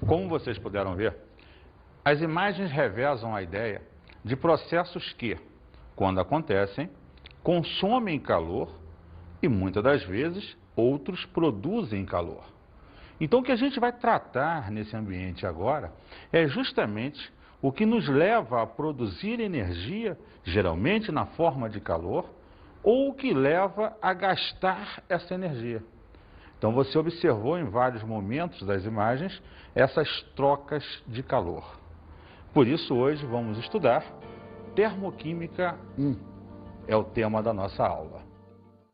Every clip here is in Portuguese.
Como vocês puderam ver, as imagens revezam a ideia de processos que, quando acontecem, consomem calor e muitas das vezes outros produzem calor. Então o que a gente vai tratar nesse ambiente agora é justamente o que nos leva a produzir energia, geralmente na forma de calor, ou o que leva a gastar essa energia. Então você observou em vários momentos das imagens essas trocas de calor. Por isso hoje vamos estudar Termoquímica 1, é o tema da nossa aula.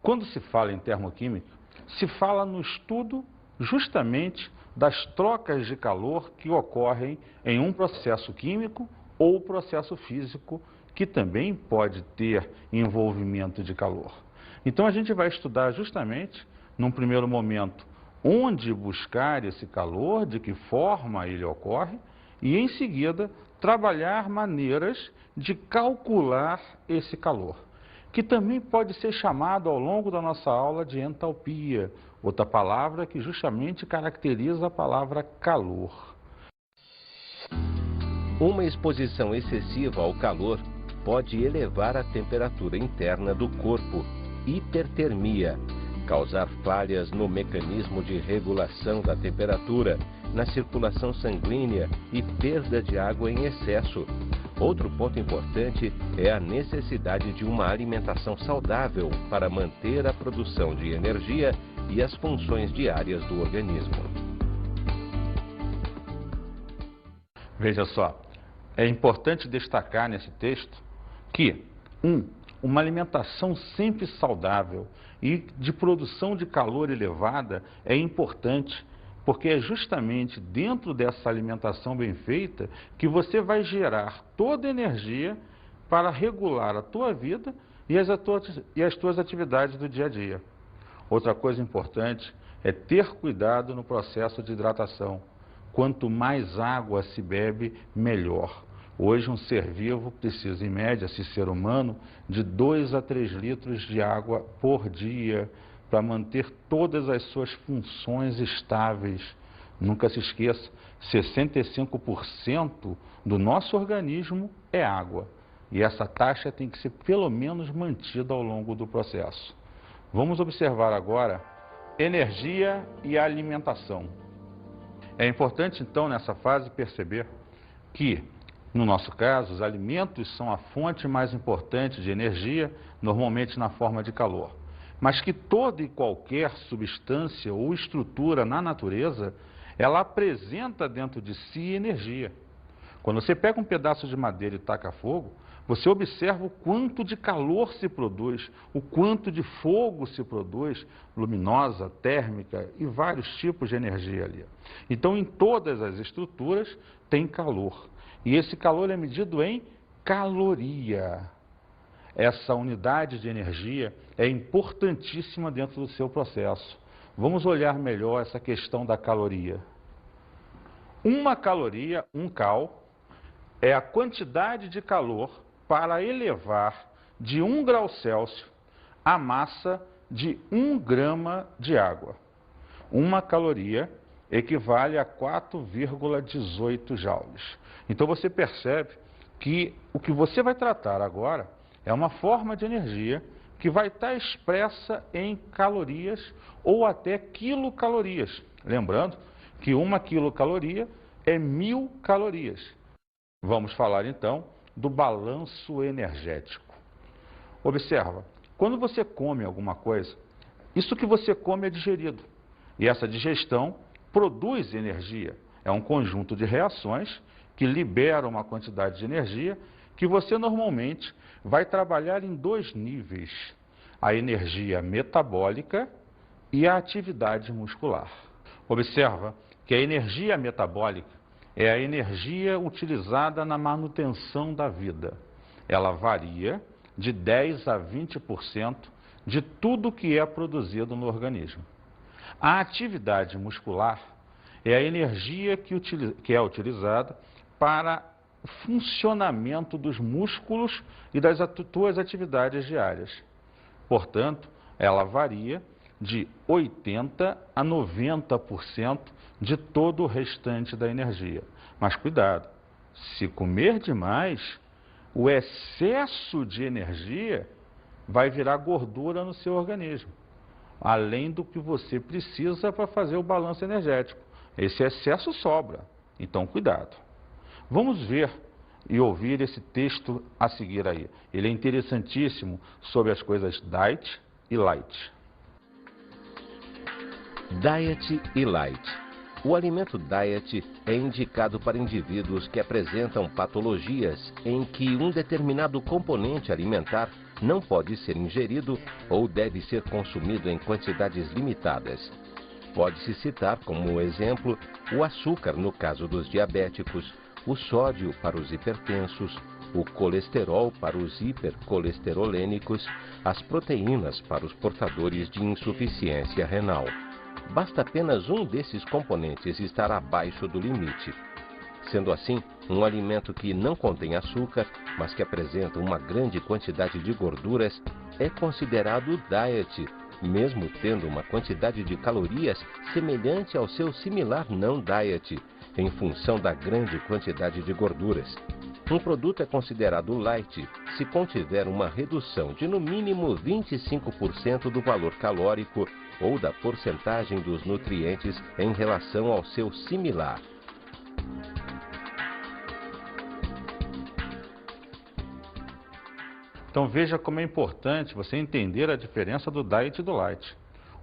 Quando se fala em termoquímica, se fala no estudo justamente das trocas de calor que ocorrem em um processo químico ou processo físico que também pode ter envolvimento de calor. Então a gente vai estudar justamente, num primeiro momento, onde buscar esse calor, de que forma ele ocorre, e em seguida trabalhar maneiras de calcular esse calor, que também pode ser chamado ao longo da nossa aula de entalpia, outra palavra que justamente caracteriza a palavra calor. Uma exposição excessiva ao calor pode elevar a temperatura interna do corpo, hipertermia, causar falhas no mecanismo de regulação da temperatura, na circulação sanguínea e perda de água em excesso. Outro ponto importante é a necessidade de uma alimentação saudável para manter a produção de energia e as funções diárias do organismo. Veja só, é importante destacar nesse texto que, uma alimentação sempre saudável e de produção de calor elevada é importante, porque é justamente dentro dessa alimentação bem feita que você vai gerar toda a energia para regular a tua vida e as tuas atividades do dia a dia. Outra coisa importante é ter cuidado no processo de hidratação. Quanto mais água se bebe, melhor. Hoje um ser vivo precisa, em média, esse ser humano, de 2 a 3 litros de água por dia para manter todas as suas funções estáveis. Nunca se esqueça, 65% do nosso organismo é água. E essa taxa tem que ser pelo menos mantida ao longo do processo. Vamos observar agora energia e alimentação. É importante então nessa fase perceber que, no nosso caso, os alimentos são a fonte mais importante de energia, normalmente na forma de calor. Mas que toda e qualquer substância ou estrutura na natureza, ela apresenta dentro de si energia. Quando você pega um pedaço de madeira e taca fogo, você observa o quanto de calor se produz, o quanto de fogo se produz, luminosa, térmica e vários tipos de energia ali. Então, em todas as estruturas tem calor. E esse calor é medido em caloria. Essa unidade de energia é importantíssima dentro do seu processo. Vamos olhar melhor essa questão da caloria. Uma caloria, 1 cal, é a quantidade de calor para elevar de 1 grau Celsius a massa de 1 grama de água. 1 caloria equivale a 4,18 joules. Então você percebe que o que você vai tratar agora é uma forma de energia que vai estar expressa em calorias ou até quilocalorias. Lembrando que 1 quilocaloria é 1000 calorias. Vamos falar então do balanço energético. Observa, quando você come alguma coisa, isso que você come é digerido. E essa digestão produz energia. É um conjunto de reações que liberam uma quantidade de energia que você normalmente vai trabalhar em 2 níveis: a energia metabólica e a atividade muscular. Observa que a energia metabólica é a energia utilizada na manutenção da vida. Ela varia de 10 a 20% de tudo que é produzido no organismo. A atividade muscular é a energia que é utilizada para o funcionamento dos músculos e das tuas atividades diárias. Portanto, ela varia de 80% a 90% de todo o restante da energia. Mas cuidado, se comer demais, o excesso de energia vai virar gordura no seu organismo, além do que você precisa para fazer o balanço energético. Esse excesso sobra, então cuidado. Vamos ver e ouvir esse texto a seguir aí. Ele é interessantíssimo sobre as coisas diet e light. Diet e light. O alimento diet é indicado para indivíduos que apresentam patologias em que um determinado componente alimentar não pode ser ingerido ou deve ser consumido em quantidades limitadas. Pode-se citar como exemplo o açúcar no caso dos diabéticos, o sódio para os hipertensos, o colesterol para os hipercolesterolênicos, as proteínas para os portadores de insuficiência renal. Basta apenas um desses componentes estar abaixo do limite. Sendo assim, um alimento que não contém açúcar, mas que apresenta uma grande quantidade de gorduras, é considerado diet, mesmo tendo uma quantidade de calorias semelhante ao seu similar não diet, em função da grande quantidade de gorduras. Um produto é considerado light se contiver uma redução de no mínimo 25% do valor calórico ou da porcentagem dos nutrientes em relação ao seu similar. Então veja como é importante você entender a diferença do diet e do light.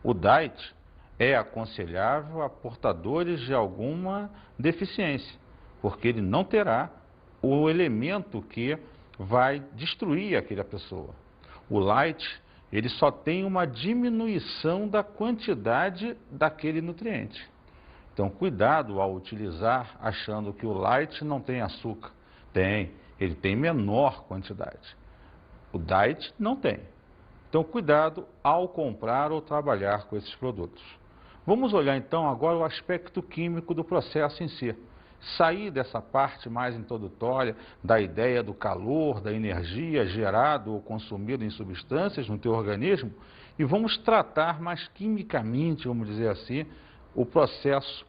O diet é aconselhável a portadores de alguma deficiência, porque ele não terá o elemento que vai destruir aquela pessoa. O light, ele só tem uma diminuição da quantidade daquele nutriente. Então cuidado ao utilizar achando que o light não tem açúcar. Tem, ele tem menor quantidade. O diet não tem. Então cuidado ao comprar ou trabalhar com esses produtos. Vamos olhar então agora o aspecto químico do processo em si. Sair dessa parte mais introdutória da ideia do calor, da energia gerado ou consumido em substâncias no teu organismo e vamos tratar mais quimicamente, vamos dizer assim, o processo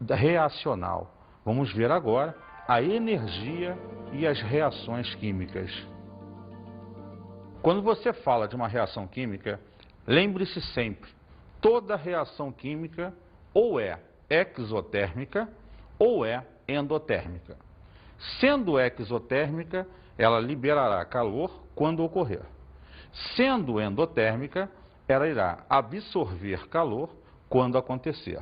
reacional. Vamos ver agora a energia e as reações químicas. Quando você fala de uma reação química, lembre-se sempre, toda reação química ou é exotérmica ou é endotérmica. Sendo exotérmica, ela liberará calor quando ocorrer. Sendo endotérmica, ela irá absorver calor quando acontecer.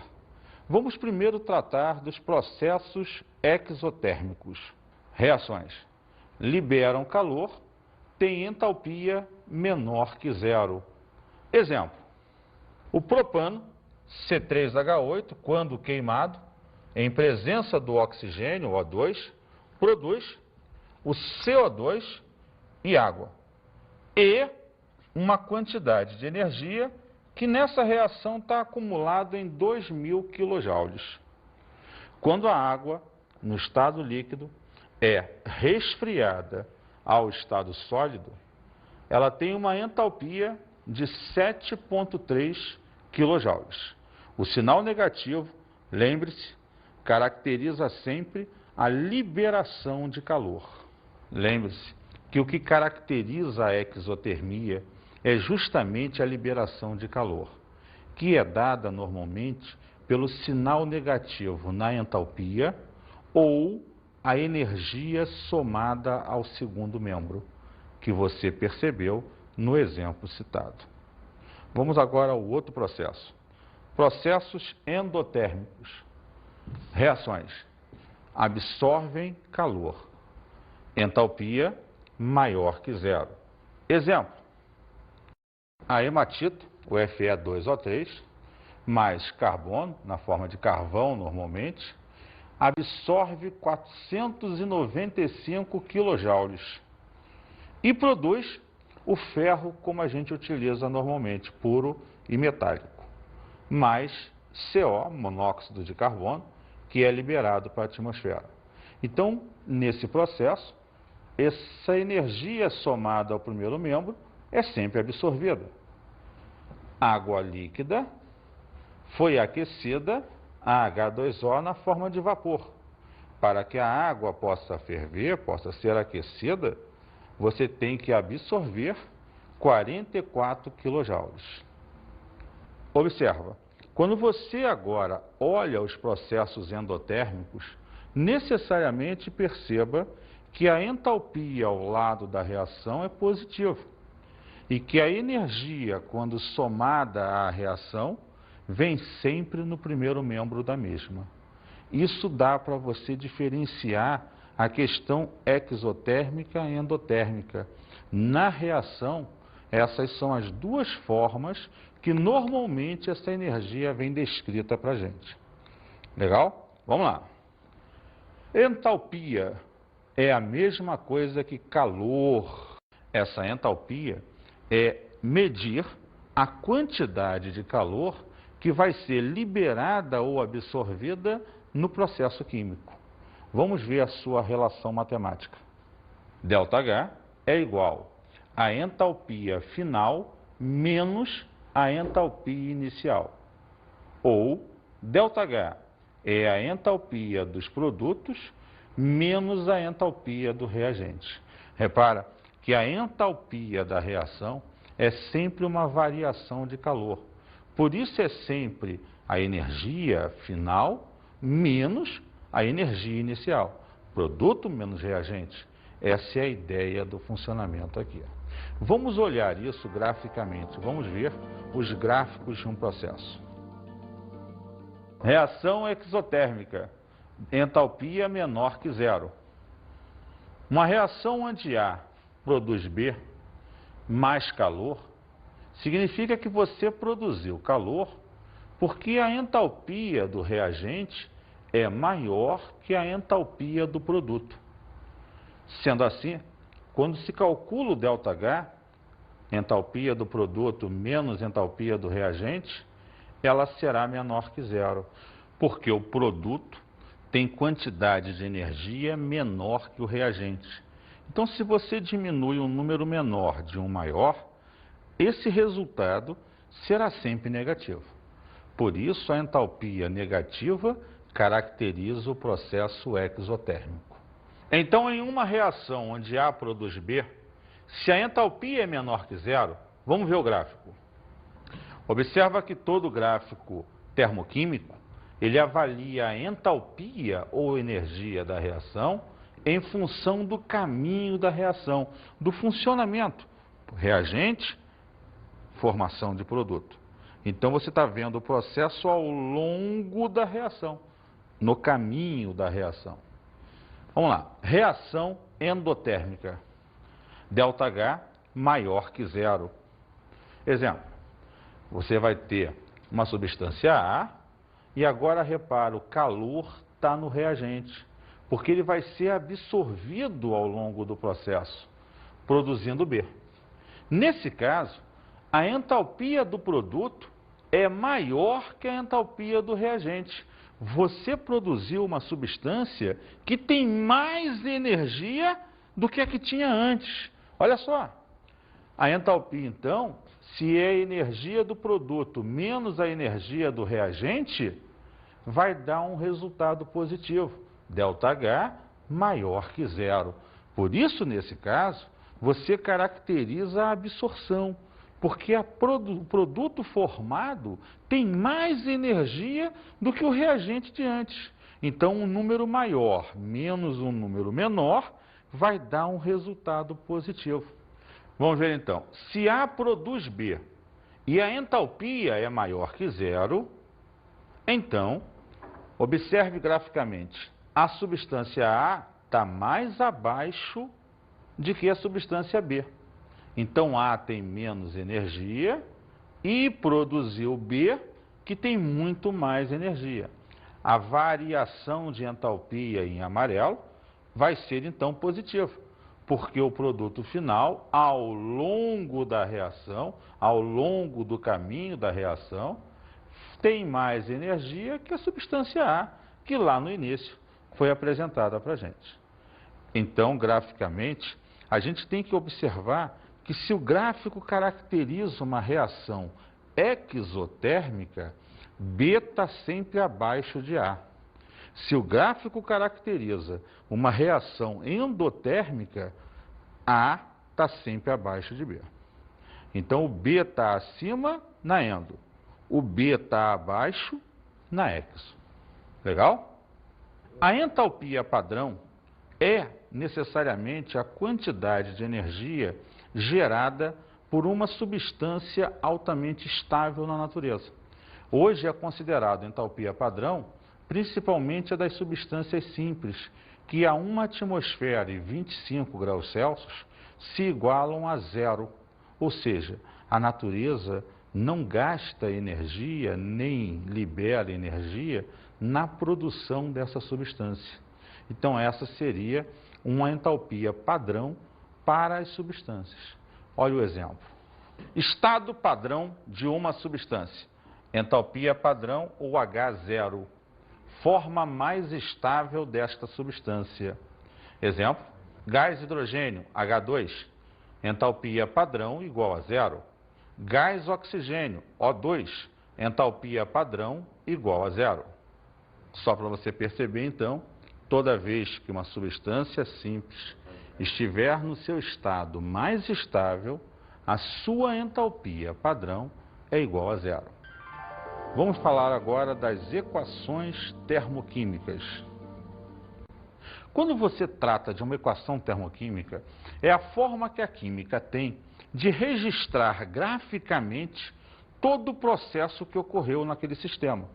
Vamos primeiro tratar dos processos exotérmicos. Reações liberam calor, têm entalpia menor que zero. Exemplo, o propano, C3H8, quando queimado, em presença do oxigênio, O2, produz o CO2 e água. E uma quantidade de energia que nessa reação está acumulada em 2.000 kJ. Quando a água, no estado líquido, é resfriada ao estado sólido, ela tem uma entalpia de 7,3 kJ. O sinal negativo, lembre-se, caracteriza sempre a liberação de calor. Lembre-se que o que caracteriza a exotermia é justamente a liberação de calor, que é dada normalmente pelo sinal negativo na entalpia ou a energia somada ao segundo membro, que você percebeu no exemplo citado. Vamos agora ao outro processo. Processos endotérmicos. Reações. Absorvem calor. Entalpia maior que zero. Exemplo. A hematita, o Fe2O3, mais carbono, na forma de carvão normalmente, absorve 495 kJ e produz o ferro como a gente utiliza normalmente, puro e metálico, mais CO, monóxido de carbono, que é liberado para a atmosfera. Então, nesse processo, essa energia somada ao primeiro membro é sempre absorvida. água líquida foi aquecida a H2O na forma de vapor. Para que a água possa ferver, possa ser aquecida, você tem que absorver 44 kJ. Observa, quando você agora olha os processos endotérmicos, necessariamente perceba que a entalpia ao lado da reação é positiva e que a energia, quando somada à reação, vem sempre no primeiro membro da mesma. Isso dá para você diferenciar a questão exotérmica e endotérmica. Na reação, essas são as duas formas que normalmente essa energia vem descrita para a gente. Legal? Vamos lá. Entalpia é a mesma coisa que calor. Essa entalpia é medir a quantidade de calor que vai ser liberada ou absorvida no processo químico. Vamos ver a sua relação matemática. ΔH é igual a entalpia final menos a entalpia inicial. Ou ΔH é a entalpia dos produtos menos a entalpia do reagente. Repara que a entalpia da reação é sempre uma variação de calor. Por isso é sempre a energia final menos a energia inicial. Produto menos reagente. Essa é a ideia do funcionamento aqui. Vamos olhar isso graficamente. Vamos ver os gráficos de um processo. Reação exotérmica. Entalpia menor que zero. Uma reação onde A produz B mais calor, significa que você produziu calor porque a entalpia do reagente é maior que a entalpia do produto. Sendo assim, quando se calcula o ΔH, entalpia do produto menos entalpia do reagente, ela será menor que zero, porque o produto tem quantidade de energia menor que o reagente. Então, se você diminui um número menor de um maior, esse resultado será sempre negativo. Por isso, a entalpia negativa caracteriza o processo exotérmico. Então, em uma reação onde A produz B, se a entalpia é menor que zero, vamos ver o gráfico. Observa que todo gráfico termoquímico, ele avalia a entalpia ou energia da reação em função do caminho da reação, do funcionamento. Reagente, formação de produto. Então você está vendo o processo ao longo da reação, no caminho da reação. Vamos lá, reação endotérmica. ΔH maior que zero. Exemplo, você vai ter uma substância A e agora repara, o calor está no reagente, porque ele vai ser absorvido ao longo do processo, produzindo B. Nesse caso, a entalpia do produto é maior que a entalpia do reagente. Você produziu uma substância que tem mais energia do que a que tinha antes. Olha só, a entalpia, então, se é a energia do produto menos a energia do reagente, vai dar um resultado positivo. ΔH maior que zero. Por isso, nesse caso, você caracteriza a absorção, porque o produto formado tem mais energia do que o reagente de antes. Então, um número maior menos um número menor vai dar um resultado positivo. Vamos ver então. Se A produz B e a entalpia é maior que zero, então, observe graficamente. A substância A está mais abaixo de que a substância B. Então, A tem menos energia e produziu B, que tem muito mais energia. A variação de entalpia em amarelo vai ser, então, positiva, porque o produto final, ao longo da reação, ao longo do caminho da reação, tem mais energia que a substância A, que lá no início foi apresentada para a gente. Então, graficamente, a gente tem que observar que se o gráfico caracteriza uma reação exotérmica, B está sempre abaixo de A. Se o gráfico caracteriza uma reação endotérmica, A está sempre abaixo de B. Então, o B está acima na endo, o B está abaixo na exo. Legal? A entalpia padrão é necessariamente a quantidade de energia gerada por uma substância altamente estável na natureza. Hoje é considerado entalpia padrão principalmente a das substâncias simples, que a 1 atmosfera e 25 graus Celsius se igualam a zero, ou seja, a natureza não gasta energia nem libera energia na produção dessa substância. Então essa seria uma entalpia padrão para as substâncias. Olha o exemplo. Estado padrão de uma substância. Entalpia padrão ou H0. Forma mais estável desta substância. Exemplo, gás hidrogênio, H2. Entalpia padrão igual a zero. Gás oxigênio, O2. Entalpia padrão igual a zero. Só para você perceber, então, toda vez que uma substância simples estiver no seu estado mais estável, a sua entalpia padrão é igual a zero. Vamos falar agora das equações termoquímicas. Quando você trata de uma equação termoquímica, é a forma que a química tem de registrar graficamente todo o processo que ocorreu naquele sistema.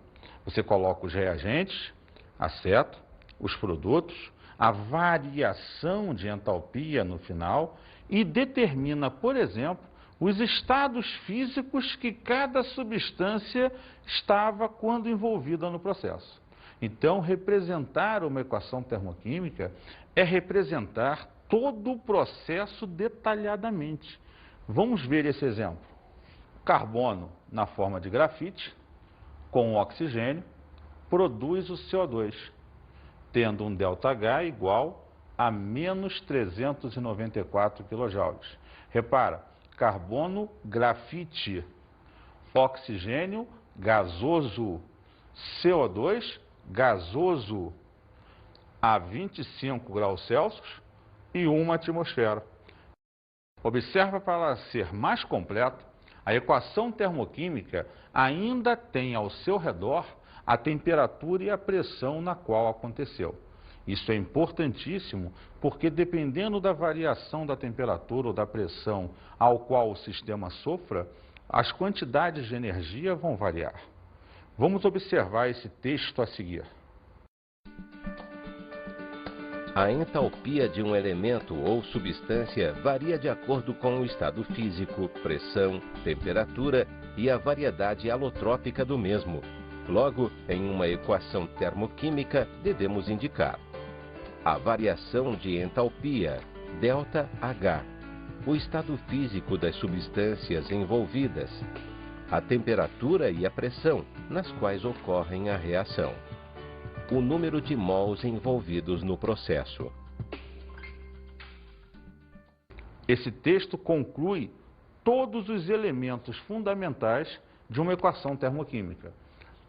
Você coloca os reagentes, a seta, os produtos, a variação de entalpia no final e determina, por exemplo, os estados físicos que cada substância estava quando envolvida no processo. Então, representar uma equação termoquímica é representar todo o processo detalhadamente. Vamos ver esse exemplo. Carbono na forma de grafite, com oxigênio, produz o CO2, tendo um ΔH igual a menos 394 kJ. Repara, carbono, grafite, oxigênio, gasoso, CO2, gasoso a 25 graus Celsius e 1 atmosfera. Observa, para ela ser mais completa, a equação termoquímica ainda tem ao seu redor a temperatura e a pressão na qual aconteceu. Isso é importantíssimo porque, dependendo da variação da temperatura ou da pressão ao qual o sistema sofra, as quantidades de energia vão variar. Vamos observar esse texto a seguir. A entalpia de um elemento ou substância varia de acordo com o estado físico, pressão, temperatura e a variedade alotrópica do mesmo. Logo, em uma equação termoquímica, devemos indicar a variação de entalpia, ΔH, o estado físico das substâncias envolvidas, a temperatura e a pressão nas quais ocorre a reação, o número de mols envolvidos no processo. Esse texto conclui todos os elementos fundamentais de uma equação termoquímica.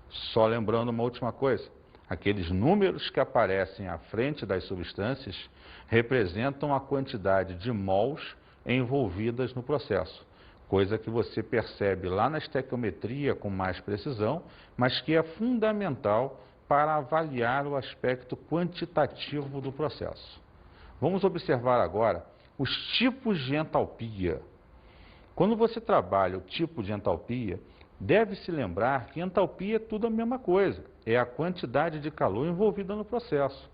Só lembrando uma última coisa, aqueles números que aparecem à frente das substâncias representam a quantidade de mols envolvidas no processo, coisa que você percebe lá na estequiometria com mais precisão, mas que é fundamental para avaliar o aspecto quantitativo do processo. Vamos observar agora os tipos de entalpia. Quando você trabalha o tipo de entalpia, deve-se lembrar que entalpia é tudo a mesma coisa, é a quantidade de calor envolvida no processo.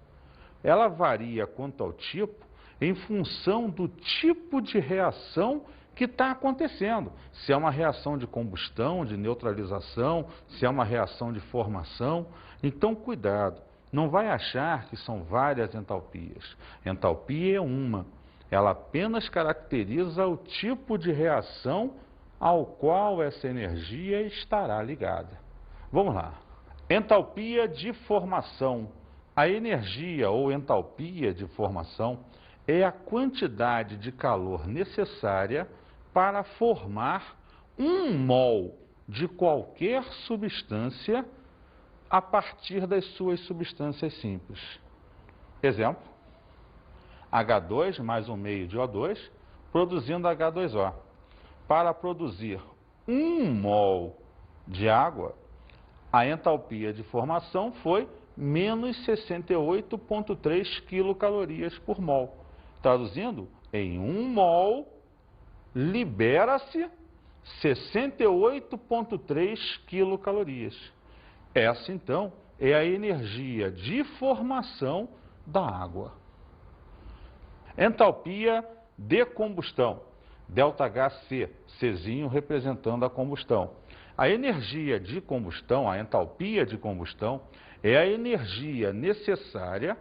Ela varia quanto ao tipo em função do tipo de reação que está acontecendo. Se é uma reação de combustão, de neutralização, se é uma reação de formação. Então, cuidado, não vai achar que são várias entalpias. Entalpia é uma, ela apenas caracteriza o tipo de reação ao qual essa energia estará ligada. Vamos lá. Entalpia de formação. A energia ou entalpia de formação é a quantidade de calor necessária para formar 1 mol de qualquer substância a partir das suas substâncias simples. Exemplo, H2 mais 1 meio de O2, produzindo H2O. Para produzir 1 mol de água, a entalpia de formação foi menos 68,3 quilocalorias por mol. Traduzindo, em 1 mol, libera-se 68,3 quilocalorias. Essa, então, é a energia de formação da água. Entalpia de combustão, ΔHC, Czinho representando a combustão. A energia de combustão, a entalpia de combustão, é a energia necessária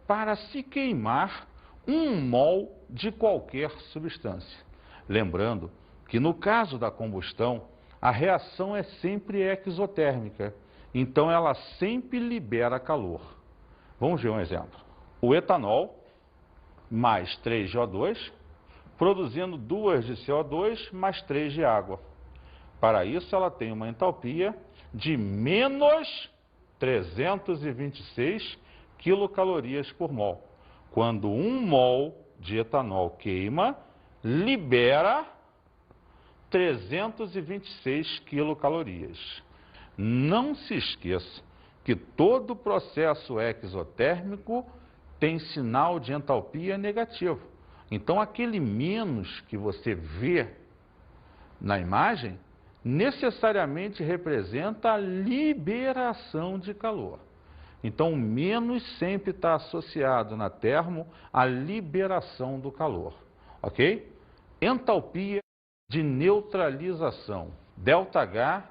para se queimar 1 mol de qualquer substância. Lembrando que no caso da combustão, a reação é sempre exotérmica, então ela sempre libera calor. Vamos ver um exemplo. O etanol mais 3 de O2, produzindo 2 de CO2 mais 3 de água. Para isso, ela tem uma entalpia de menos 326 quilocalorias por mol. Quando 1 mol de etanol queima, libera 326 quilocalorias. Não se esqueça que todo processo exotérmico tem sinal de entalpia negativo. Então, aquele menos que você vê na imagem, necessariamente representa a liberação de calor. Então, o menos sempre está associado na termo à liberação do calor. Ok? Entalpia de neutralização. ΔHN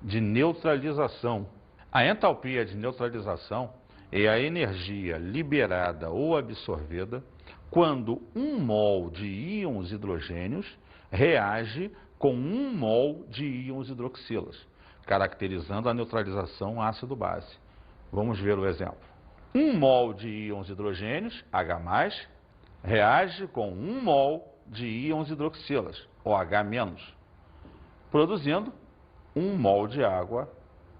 de neutralização. A entalpia de neutralização é a energia liberada ou absorvida quando 1 mol de íons hidrogênios reage com 1 mol de íons hidroxilas, caracterizando a neutralização ácido-base. Vamos ver o exemplo. 1 mol de íons hidrogênios, H+, reage com 1 mol de íons hidroxilas, OH-, produzindo 1 mol de água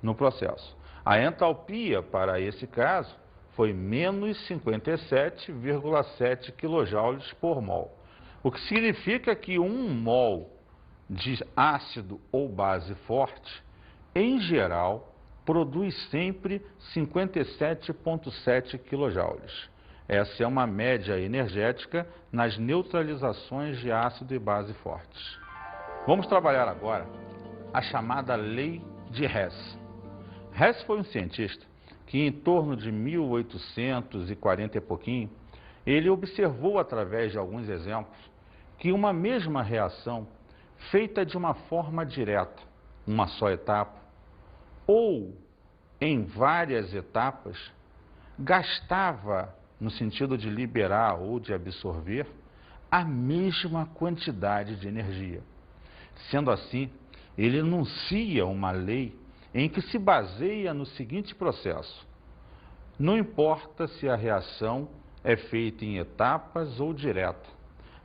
no processo. A entalpia para esse caso foi menos 57,7 kJ por mol, o que significa que 1 mol de ácido ou base forte, em geral, produz sempre 57,7 kJ. Essa é uma média energética nas neutralizações de ácido e base fortes. Vamos trabalhar agora a chamada lei de Hess. Hess foi um cientista que, em torno de 1840 e pouquinho, ele observou através de alguns exemplos que uma mesma reação feita de uma forma direta, uma só etapa, ou em várias etapas, gastava, no sentido de liberar ou de absorver, a mesma quantidade de energia. Sendo assim, ele enuncia uma lei em que se baseia no seguinte processo: não importa se a reação é feita em etapas ou direta,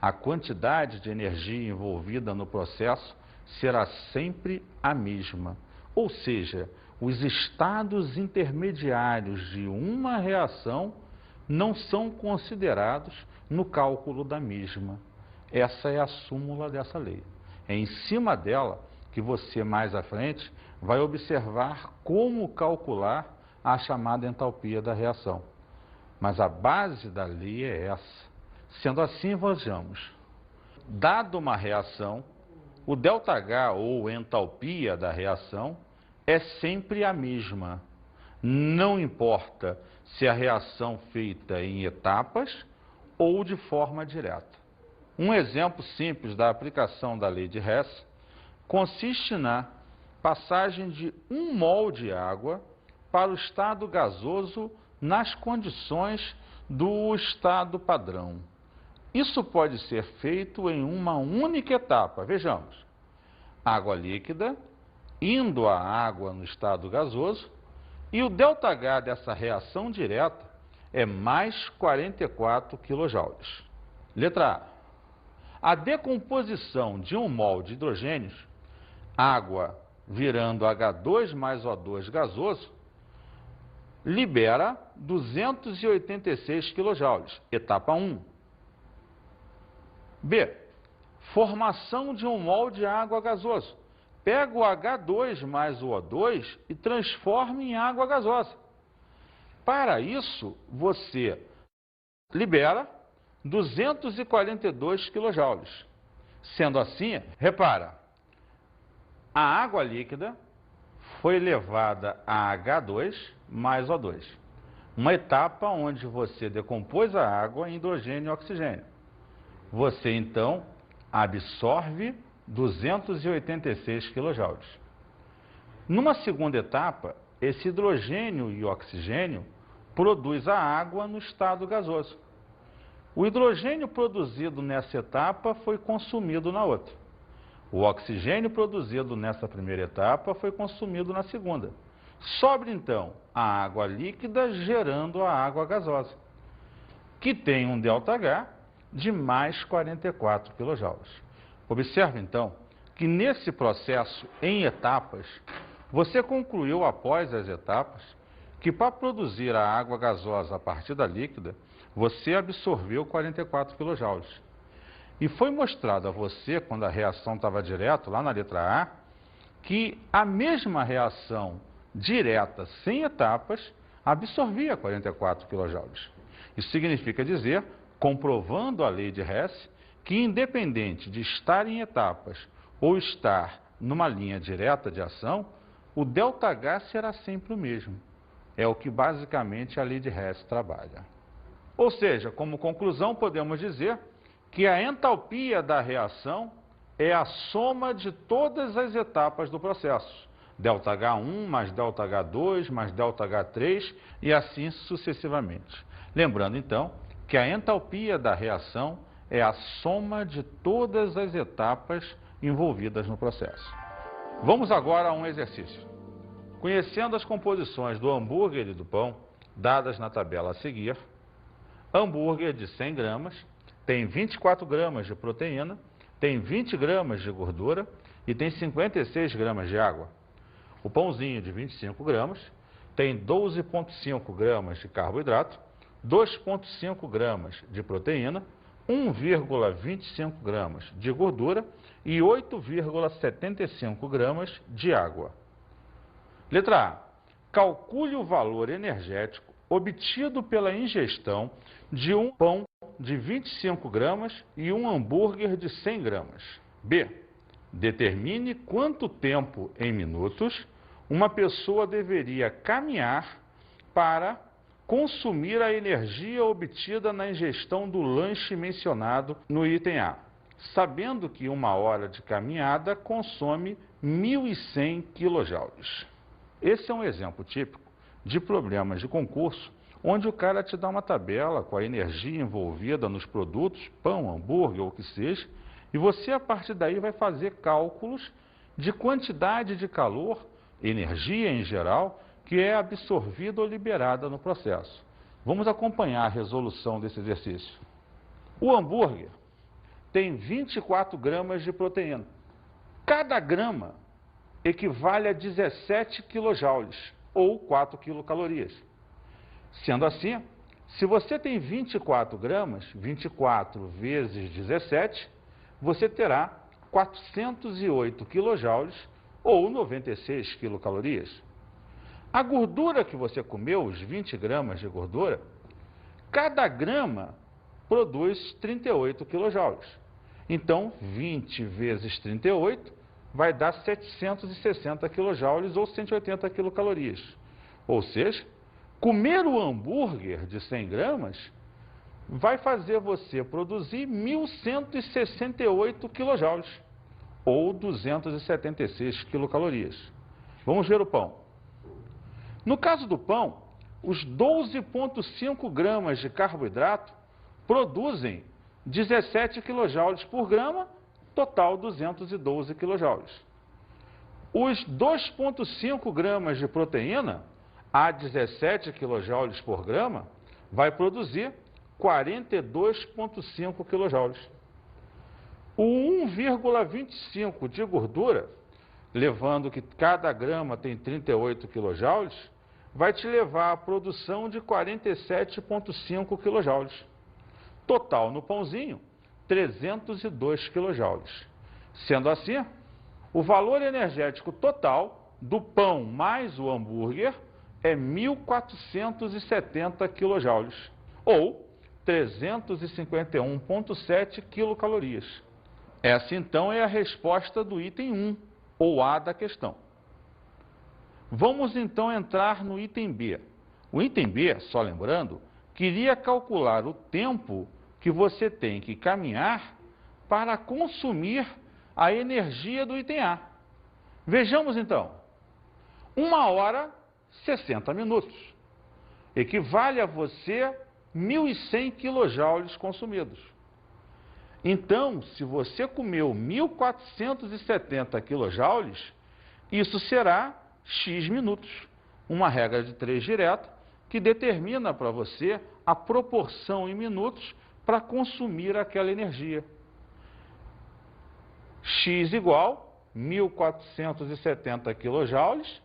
a quantidade de energia envolvida no processo será sempre a mesma. Ou seja, os estados intermediários de uma reação não são considerados no cálculo da mesma. Essa é a súmula dessa lei. É em cima dela que você, mais à frente, vai observar como calcular a chamada entalpia da reação. Mas a base da lei é essa. Sendo assim, vejamos. Dada uma reação, o ΔH, ou entalpia da reação, é sempre a mesma. Não importa se a reação feita em etapas ou de forma direta. Um exemplo simples da aplicação da lei de Hess consiste na passagem de 1 mol de água para o estado gasoso nas condições do estado padrão. Isso pode ser feito em uma única etapa. Vejamos, água líquida indo a água no estado gasoso, e o ΔH dessa reação direta é mais 44 kJ. Letra A. A decomposição de 1 mol de hidrogênios água virando H2 mais O2 gasoso, libera 286 kJ, etapa 1. B. Formação de um mol de água gasoso. Pega o H2 mais o O2 e transforma em água gasosa. Para isso, você libera 242 kJ. Sendo assim, repara, a água líquida foi levada a H2 mais O2. Uma etapa onde você decompôs a água em hidrogênio e oxigênio. Você, então, absorve 286 kJ. Numa segunda etapa, esse hidrogênio e oxigênio produz a água no estado gasoso. O hidrogênio produzido nessa etapa foi consumido na outra. O oxigênio produzido nessa primeira etapa foi consumido na segunda. Sobra, então, a água líquida gerando a água gasosa, que tem um ΔH de mais 44 kJ. Observe, então, que nesse processo, em etapas, você concluiu após as etapas que para produzir a água gasosa a partir da líquida, você absorveu 44 kJ. E foi mostrado a você, quando a reação estava direto, lá na letra A, que a mesma reação direta, sem etapas, absorvia 44 kJ. Isso significa dizer, comprovando a lei de Hess, que independente de estar em etapas ou estar numa linha direta de ação, o ΔH será sempre o mesmo. É o que basicamente a lei de Hess trabalha. Ou seja, como conclusão, podemos dizer que a entalpia da reação é a soma de todas as etapas do processo. ΔH1 mais ΔH2 mais ΔH3 e assim sucessivamente. Lembrando, então, que a entalpia da reação é a soma de todas as etapas envolvidas no processo. Vamos agora a um exercício. Conhecendo as composições do hambúrguer e do pão, dadas na tabela a seguir, hambúrguer de 100 gramas tem 24 gramas de proteína, tem 20 gramas de gordura e tem 56 gramas de água. O pãozinho de 25 gramas tem 12,5 gramas de carboidrato, 2,5 gramas de proteína, 1,25 gramas de gordura e 8,75 gramas de água. Letra A. Calcule o valor energético obtido pela ingestão de um pão de 25 gramas e um hambúrguer de 100 gramas. B. Determine quanto tempo em minutos uma pessoa deveria caminhar para consumir a energia obtida na ingestão do lanche mencionado no item A, sabendo que 1 hora de caminhada consome 1.100 kJ. Esse é um exemplo típico de problemas de concurso, onde o cara te dá uma tabela com a energia envolvida nos produtos, pão, hambúrguer ou o que seja, e você a partir daí vai fazer cálculos de quantidade de calor, energia em geral, que é absorvida ou liberada no processo. Vamos acompanhar a resolução desse exercício. O hambúrguer tem 24 gramas de proteína. Cada grama equivale a 17 kJ, ou 4 quilocalorias. Sendo assim, se você tem 24 gramas, 24 vezes 17, você terá 408 kJ, ou 96 quilocalorias. A gordura que você comeu, os 20 gramas de gordura, cada grama produz 38 kJ. Então, 20 vezes 38 vai dar 760 kJ ou 180 quilocalorias. Ou seja, comer o hambúrguer de 100 gramas vai fazer você produzir 1.168 kJ ou 276 quilocalorias. Vamos ver o pão. No caso do pão, os 12,5 gramas de carboidrato produzem 17 kJ por grama, total 212 kJ. Os 2,5 gramas de proteína, a 17 kJ por grama, vai produzir 42,5 kJ. O 1,25 de gordura levando que cada grama tem 38 kJ, vai te levar à produção de 47,5 kJ. Total no pãozinho, 302 kJ. Sendo assim, o valor energético total do pão mais o hambúrguer é 1.470 kJ, ou 351,7 quilocalorias. Essa então é a resposta do item 1, ou A da questão. Vamos então entrar no item B. O item B, só lembrando, queria calcular o tempo que você tem que caminhar para consumir a energia do item A. Vejamos então. 1 hora 60 minutos. Equivale a você 1.100 kJ consumidos. Então, se você comeu 1.470 kJ, isso será X minutos. Uma regra de 3 direta que determina para você a proporção em minutos para consumir aquela energia. X igual 1.470 kJ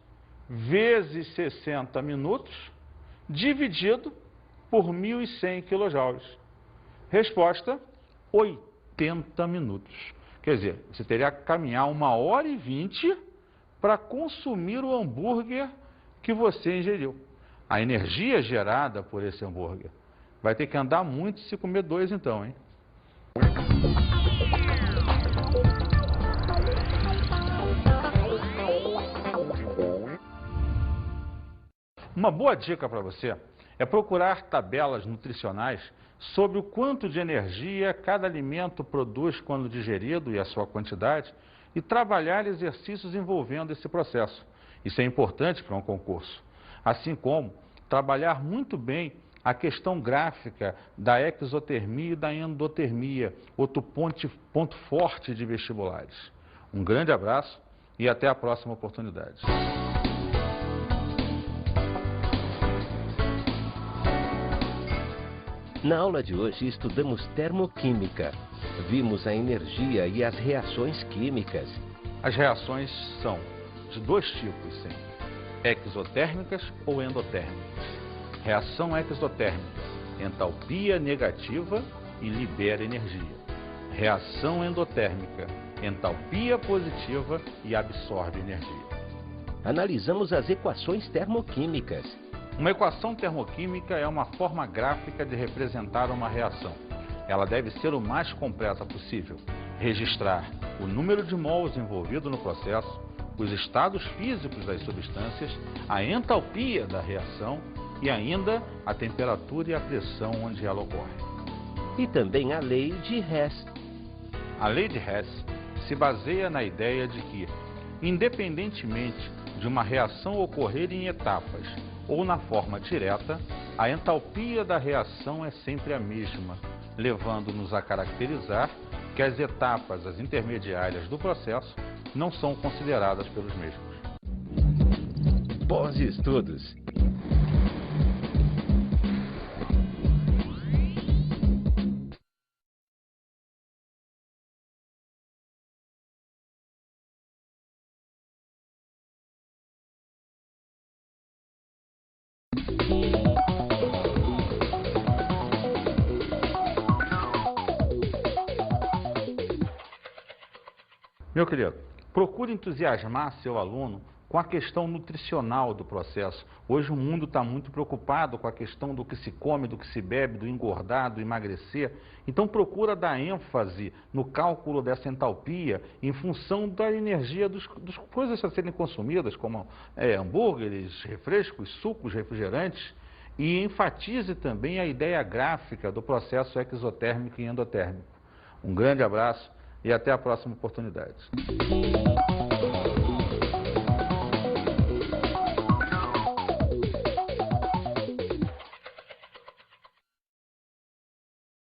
vezes 60 minutos dividido por 1.100 kJ. Resposta, 80 minutos. Quer dizer, você teria que caminhar 1 hora e 20 para consumir o hambúrguer que você ingeriu. A energia gerada por esse hambúrguer. Vai ter que andar muito se comer 2 então, hein? Uma boa dica para você é procurar tabelas nutricionais sobre o quanto de energia cada alimento produz quando digerido e a sua quantidade, e trabalhar exercícios envolvendo esse processo. Isso é importante para um concurso. Assim como trabalhar muito bem a questão gráfica da exotermia e da endotermia, outro ponto forte de vestibulares. Um grande abraço e até a próxima oportunidade. Na aula de hoje estudamos termoquímica. Vimos a energia e as reações químicas. As reações são de 2 tipos sempre: exotérmicas ou endotérmicas. Reação exotérmica, entalpia negativa e libera energia. Reação endotérmica, entalpia positiva e absorve energia. Analisamos as equações termoquímicas. Uma equação termoquímica é uma forma gráfica de representar uma reação. Ela deve ser o mais completa possível. Registrar o número de mols envolvido no processo, os estados físicos das substâncias, a entalpia da reação e ainda a temperatura e a pressão onde ela ocorre. E também a lei de Hess. A lei de Hess se baseia na ideia de que, independentemente de uma reação ocorrer em etapas ou na forma direta, a entalpia da reação é sempre a mesma, levando-nos a caracterizar que as etapas, as intermediárias do processo, não são consideradas pelos mesmos. Bons estudos! Meu querido, procure entusiasmar seu aluno com a questão nutricional do processo. Hoje o mundo está muito preocupado com a questão do que se come, do que se bebe, do engordar, do emagrecer. Então procura dar ênfase no cálculo dessa entalpia em função da energia das coisas a serem consumidas, como hambúrgueres, refrescos, sucos, refrigerantes. E enfatize também a ideia gráfica do processo exotérmico e endotérmico. Um grande abraço e até a próxima oportunidade.